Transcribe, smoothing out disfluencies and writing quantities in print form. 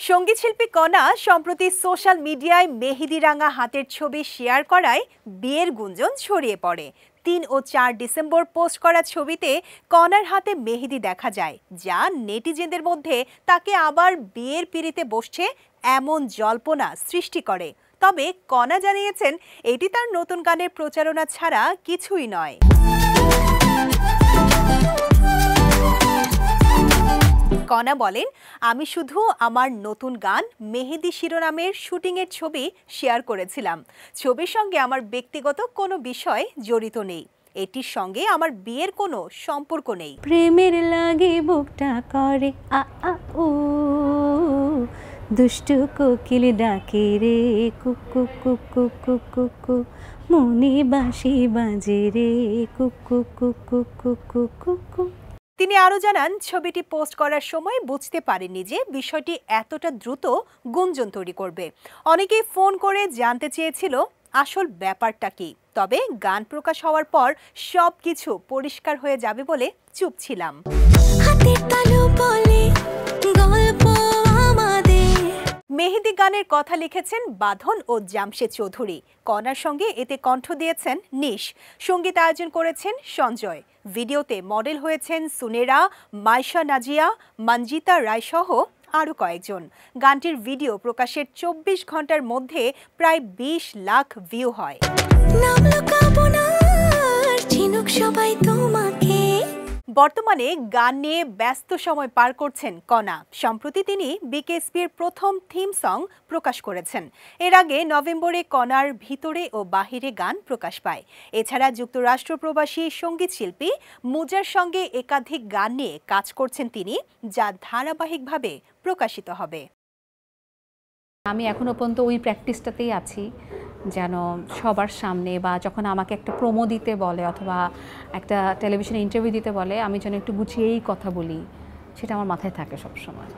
সঙ্গীতশিল্পী কণা সম্প্রতি সোশ্যাল মিডিয়ায় মেহেদি রাঙা হাতের ছবি শেয়ার করায় বিয়ের গুঞ্জন ছড়িয়ে পড়ে। ৩ ও ৪ ডিসেম্বর পোস্ট করা ছবিতে কণার হাতে মেহেদি দেখা যায়, যা নেটিজেনদের মধ্যে তাকে আবার বিয়ের পিঁড়িতে বসছে এমন জল্পনা সৃষ্টি করে। তবে কণা জানিয়েছেন, এটি তার নতুন গানের প্রচারণা ছাড়া কিছুই নয়। কণা বলেন, আমি শুধু আমার নতুন গান মেহেদি শিরোনামের শুটিংয়ের ছবি শেয়ার করেছিলাম। ছবির সঙ্গে আমার ব্যক্তিগত কোনো বিষয় জড়িত নেই। এটির সঙ্গে আমার বিয়ের কোনো সম্পর্ক নেই। প্রেমের লাগে বুকটা করে আ আ উ, দুষ্টু কোকিল ডাকে রে কুকু কুকু কুকু কু, মনে বাঁশি বাজে রে কুকু কুকু কুকু কুকু। তিনি আরও জানান, ছবিটি পোস্ট করার সময় বুঝতে পারেননি যে বিষয়টি এতটা দ্রুত গুঞ্জন তৈরি করবে। অনেকেই ফোন করে জানতে চেয়েছিল আসল ব্যাপারটা কি। তবে গান প্রকাশ হওয়ার পর সবকিছু পরিষ্কার হয়ে যাবে বলে চুপ ছিলাম। মেহেদি গানের কথা লিখেছেন বাঁধন ও জামশেদ চৌধুরী। কণার সঙ্গে এতে কণ্ঠ দিয়েছেন নিশ। সঙ্গীত আয়োজন করেছেন সঞ্জয়। ভিডিওতে মডেল হয়েছেন সুনেরা, মাইশা নাজিয়া, মঞ্জিতা রায় সহ আরও কয়েকজন। গানটির ভিডিও প্রকাশের ২৪ ঘন্টার মধ্যে প্রায় ২০ লাখ ভিউ হয়। বর্তমানে গান নিয়ে ব্যস্ত সময় পার করছেন কণা। সম্প্রতি তিনি বিকেএসপির প্রথম থিম সং প্রকাশ করেছেন। এর আগে নভেম্বরে কণার ভিতরে ও বাহিরে গান প্রকাশ পায়। এছাড়া যুক্তরাষ্ট্র প্রবাসী সঙ্গীতশিল্পী মুজার সঙ্গে একাধিক গান নিয়ে কাজ করছেন তিনি, যা ধারাবাহিকভাবে প্রকাশিত হবে। আমি এখনো পর্যন্ত ওই প্র্যাকটিসটাতেই আছি, যেন সবার সামনে বা যখন আমাকে একটা প্রোমো দিতে বলে অথবা একটা টেলিভিশনে ইন্টারভিউ দিতে বলে, আমি যেন একটু গুছিয়েই কথা বলি, সেটা আমার মাথায় থাকে সবসময়।